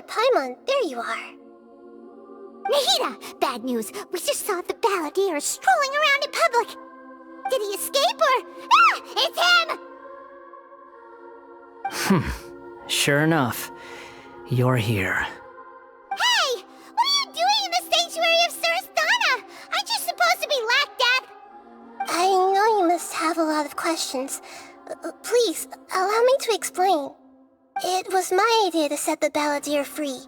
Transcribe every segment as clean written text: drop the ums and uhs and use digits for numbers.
Traveler Paimon, there you are. Nahida! Bad news! We just saw the balladeer strolling around in public! Did he escape or... Ah! It's him! Sure enough, you're here. Hey! What are you doing in the sanctuary of Surasthana? Aren't you supposed to be lacked up? I know you must have a lot of questions. Please, allow me to explain. It was my idea to set the balladeer free.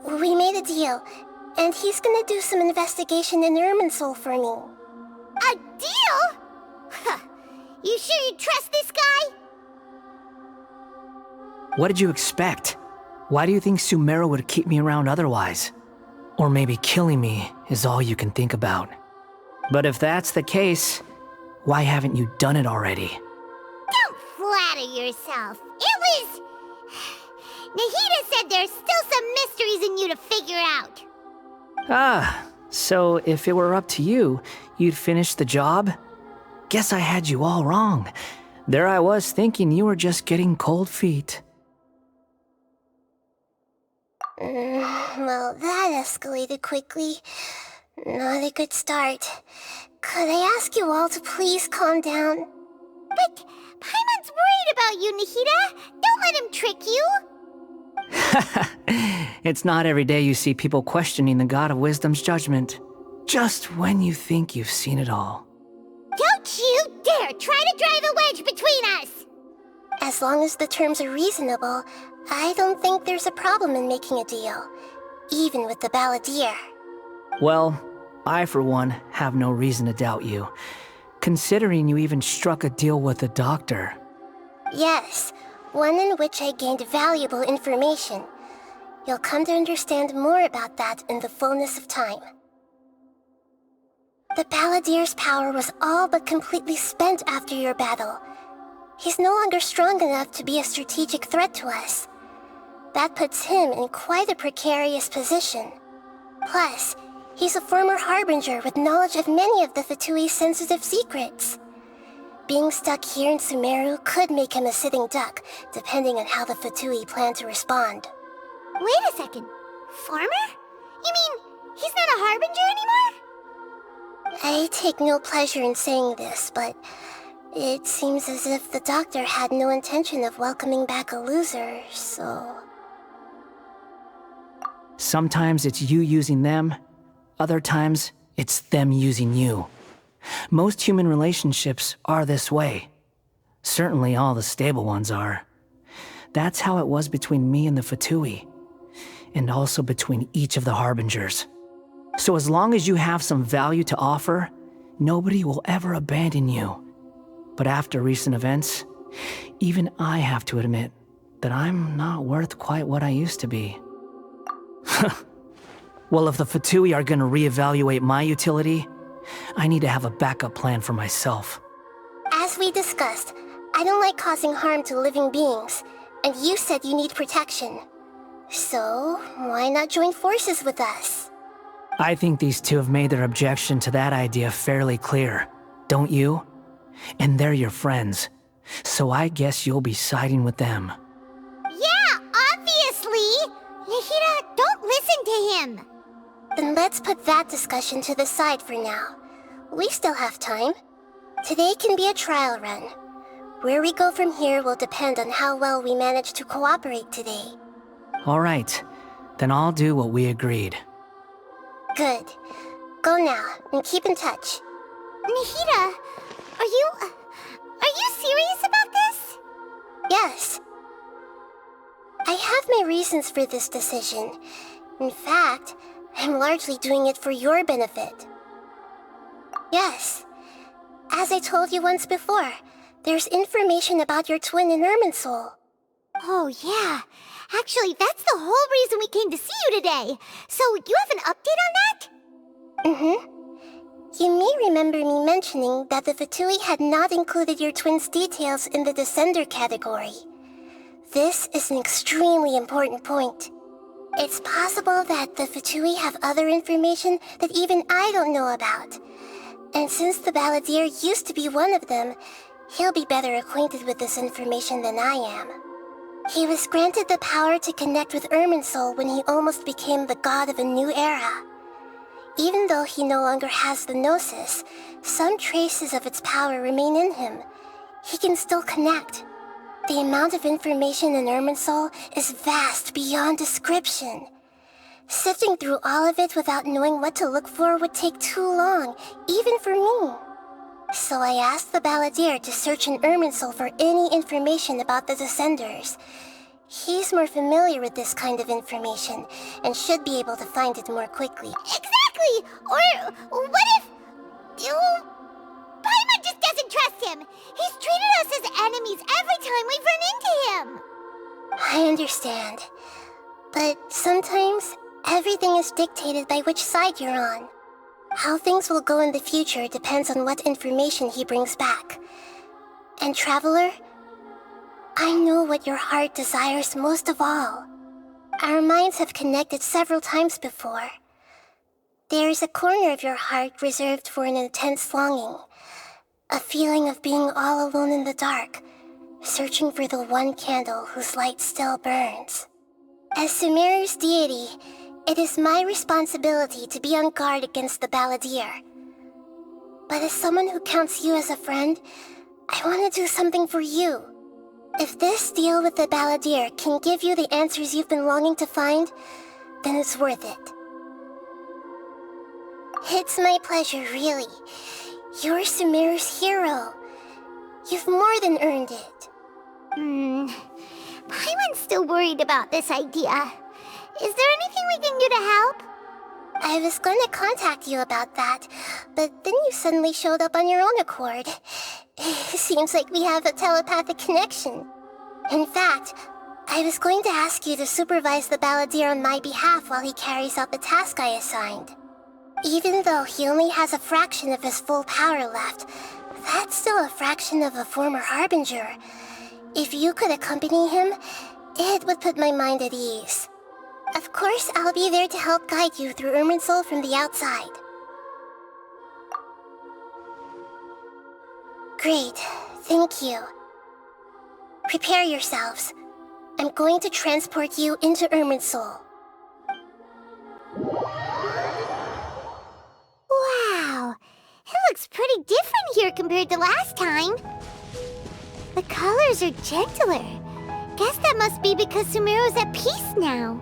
We made a deal, and he's gonna do some investigation in Irminsul for me. A deal? Huh. You sure you trust this guy? What did you expect? Why do you think Sumeru would keep me around otherwise? Or maybe killing me is all you can think about. But if that's the case, why haven't you done it already? Don't flatter yourself. It was... Nahida said there's still some mysteries in you to figure out. Ah, so if it were up to you, you'd finish the job? Guess I had you all wrong. There I was thinking you were just getting cold feet. Well, that escalated quickly. Not a good start. Could I ask you all to please calm down? But Paimon's worried about you, Nahida. Don't let him trick you. It's not every day you see people questioning the God of Wisdom's judgment. Just when you think you've seen it all. Don't you dare try to drive a wedge between us! As long as the terms are reasonable, I don't think there's a problem in making a deal. Even with the balladeer. Well, I for one have no reason to doubt you, considering you even struck a deal with the doctor. Yes, one in which I gained valuable information. You'll come to understand more about that in the fullness of time. The balladeer's power was all but completely spent after your battle. He's no longer strong enough to be a strategic threat to us. That puts him in quite a precarious position. Plus, he's a former Harbinger with knowledge of many of the Fatui's sensitive secrets. Being stuck here in Sumeru could make him a sitting duck, depending on how the Fatui plan to respond. Wait a second. Farmer? You mean he's not a Harbinger anymore? I take no pleasure in saying this, but it seems as if the doctor had no intention of welcoming back a loser, so... Sometimes it's you using them, other times it's them using you. Most human relationships are this way. Certainly all the stable ones are. That's how it was between me and the Fatui, and also between each of the Harbingers. So as long as you have some value to offer, nobody will ever abandon you. But after recent events, even I have to admit that I'm not worth quite what I used to be. Well, if the Fatui are gonna reevaluate my utility, I need to have a backup plan for myself. As we discussed, I don't like causing harm to living beings, and you said you need protection. So, why not join forces with us? I think these two have made their objection to that idea fairly clear, don't you? And they're your friends, so I guess you'll be siding with them. Yeah, obviously! Nahida, don't listen to him! Then let's put that discussion to the side for now. We still have time. Today can be a trial run. Where we go from here will depend on how well we manage to cooperate today. All right, then I'll do what we agreed. Good. Go now, and keep in touch. Nahida, are you serious about this? Yes. I have my reasons for this decision. In fact, I'm largely doing it for your benefit. Yes. As I told you once before, there's information about your twin in Irminsul. Oh, yeah. Actually, that's the whole reason we came to see you today. So, you have an update on that? Mm-hmm. You may remember me mentioning that the Fatui had not included your twin's details in the Descender category. This is an extremely important point. It's possible that the Fatui have other information that even I don't know about. And since the balladeer used to be one of them, he'll be better acquainted with this information than I am. He was granted the power to connect with Irminsul when he almost became the god of a new era. Even though he no longer has the Gnosis, some traces of its power remain in him. He can still connect. The amount of information in Irminsul is vast beyond description. Sifting through all of it without knowing what to look for would take too long, even for me. So I asked the Balladeer to search in Irminsul for any information about the Descenders. He's more familiar with this kind of information, and should be able to find it more quickly. Exactly! Or what if... Paimon just doesn't trust him! He's treated us as enemies every time we've run into him! I understand. But sometimes, everything is dictated by which side you're on. How things will go in the future depends on what information he brings back. And Traveler, I know what your heart desires most of all. Our minds have connected several times before. There is a corner of your heart reserved for an intense longing. A feeling of being all alone in the dark, searching for the one candle whose light still burns. As Sumeru's deity, it is my responsibility to be on guard against the Balladeer. But as someone who counts you as a friend, I want to do something for you. If this deal with the Balladeer can give you the answers you've been longing to find, then it's worth it. It's my pleasure, really. You're Sumeru's hero. You've more than earned it. Paimon's still worried about this idea. Is there anything we can do to help? I was going to contact you about that, but then you suddenly showed up on your own accord. Seems like we have a telepathic connection. In fact, I was going to ask you to supervise the Balladeer on my behalf while he carries out the task I assigned. Even though he only has a fraction of his full power left, that's still a fraction of a former Harbinger. If you could accompany him, it would put my mind at ease. Of course, I'll be there to help guide you through Irminsul from the outside. Great, thank you. Prepare yourselves. I'm going to transport you into Irminsul. Wow, it looks pretty different here compared to last time. The colors are gentler. Guess that must be because Sumeru's at peace now.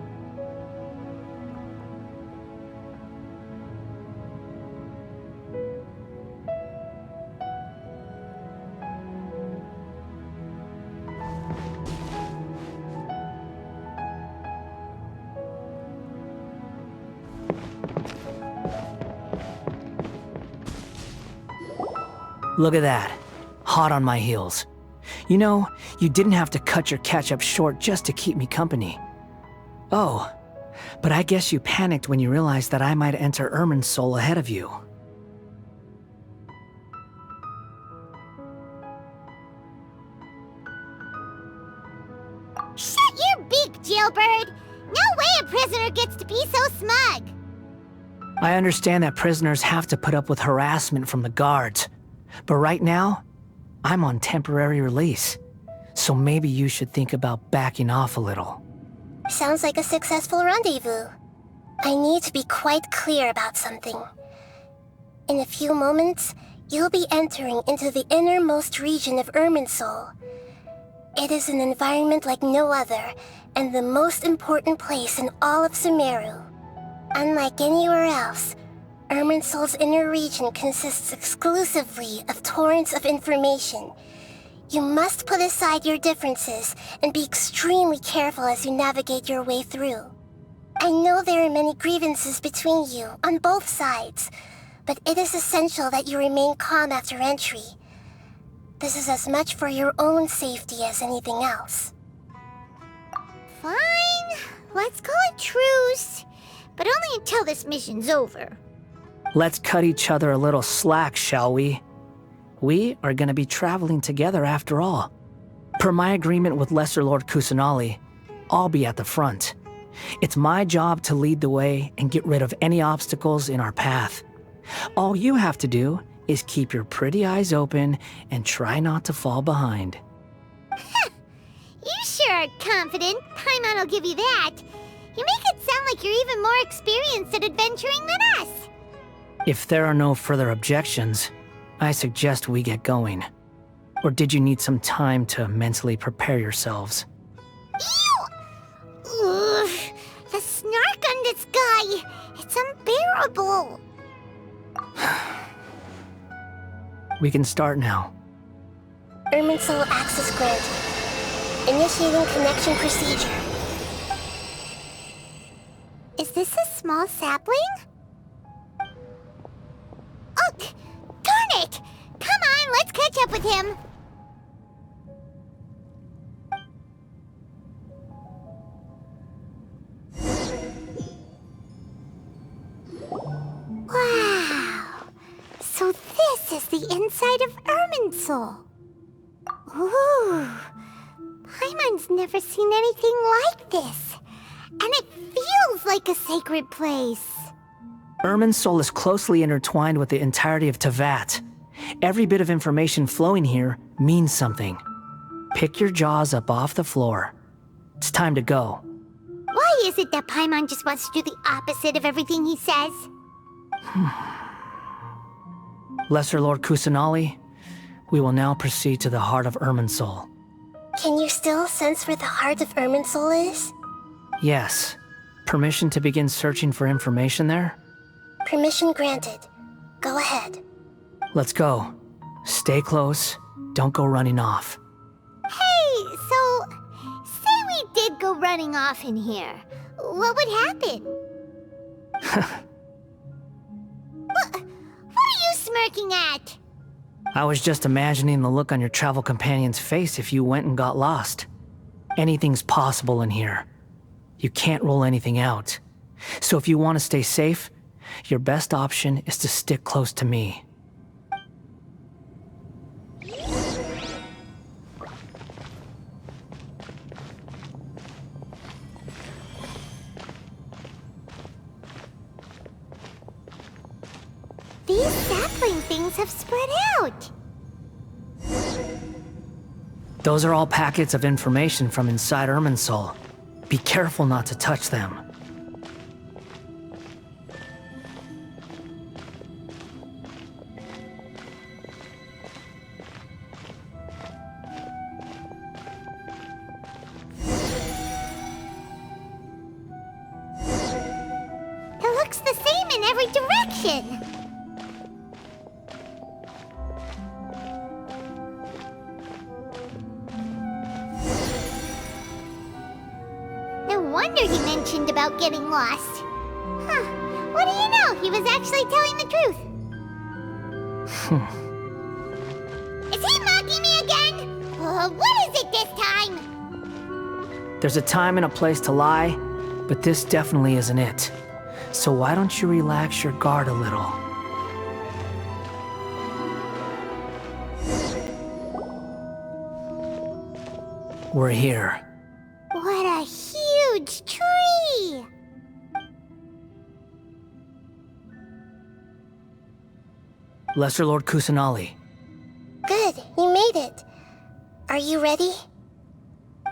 Look at that. Hot on my heels. You know, you didn't have to cut your catch-up short just to keep me company. Oh, but I guess you panicked when you realized that I might enter Irminsul ahead of you. Shut your beak, jailbird! No way a prisoner gets to be so smug! I understand that prisoners have to put up with harassment from the guards, but right now, I'm on temporary release, so maybe you should think about backing off a little. Sounds like a successful rendezvous. I need to be quite clear about something. In a few moments, you'll be entering into the innermost region of Irminsul. It is an environment like no other, and the most important place in all of Sumeru. Unlike anywhere else, Irminsul's inner region consists exclusively of torrents of information. You must put aside your differences and be extremely careful as you navigate your way through. I know there are many grievances between you, on both sides, but it is essential that you remain calm after entry. This is as much for your own safety as anything else. Fine, let's call it truce, but only until this mission's over. Let's cut each other a little slack, shall we? We are going to be traveling together after all. Per my agreement with Lesser Lord Kusanali, I'll be at the front. It's my job to lead the way and get rid of any obstacles in our path. All you have to do is keep your pretty eyes open and try not to fall behind. You sure sure are confident. Paimon will give you that. You make it sound like you're even more experienced at adventuring than us. If there are no further objections, I suggest we get going. Or did you need some time to mentally prepare yourselves? Ew! Ugh, the snark on this guy! It's unbearable! We can start now. Irminsul access granted. Initiating connection procedure. Is this a small sapling? Oh, darn it! Come on, let's catch up with him! Wow! So this is the inside of Irminsul. Ooh! Paimon's never seen anything like this. And it feels like a sacred place. Irminsul is closely intertwined with the entirety of Teyvat. Every bit of information flowing here means something. Pick your jaws up off the floor. It's time to go. Why is it that Paimon just wants to do the opposite of everything he says? Lesser Lord Kusanali, we will now proceed to the heart of Irminsul. Can you still sense where the heart of Irminsul is? Yes. Permission to begin searching for information there? Permission granted. Go ahead. Let's go. Stay close. Don't go running off. Hey, so... say we did go running off in here. What would happen? What are you smirking at? I was just imagining the look on your travel companion's face if you went and got lost. Anything's possible in here. You can't rule anything out. So if you want to stay safe, your best option is to stick close to me. These sapling things have spread out. Those are all packets of information from inside Irminsul. Be careful not to touch them. It looks the same in every direction. No wonder he mentioned about getting lost. Huh. What do you know? He was actually telling the truth. Is he mocking me again? What is it this time? There's a time and a place to lie, but this definitely isn't it. So why don't you relax your guard a little? We're here. What a huge tree! Lesser Lord Kusanali, Good, you made it. Are you ready?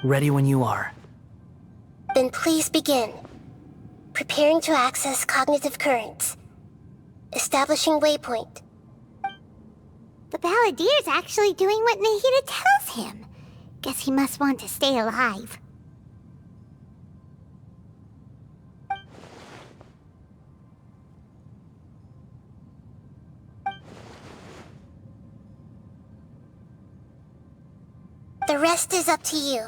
ready when you are. Then please begin. Preparing to access cognitive currents. Establishing waypoint. The Balladier's actually doing what Nahida tells him. Guess he must want to stay alive. The rest is up to you.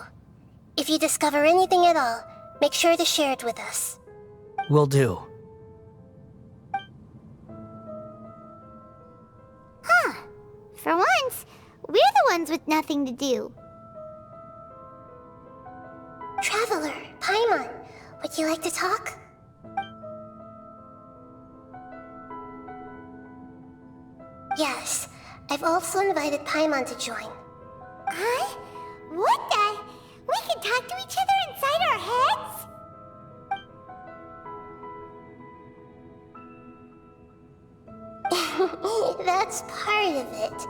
If you discover anything at all, make sure to share it with us. Will do. Huh. For once, we're the ones with nothing to do. Traveler, Paimon, would you like to talk? Yes, I've also invited Paimon to join. Huh? What the? We can talk to each other inside our That's part of it.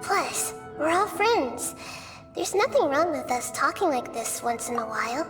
Plus, we're all friends. There's nothing wrong with us talking like this once in a while.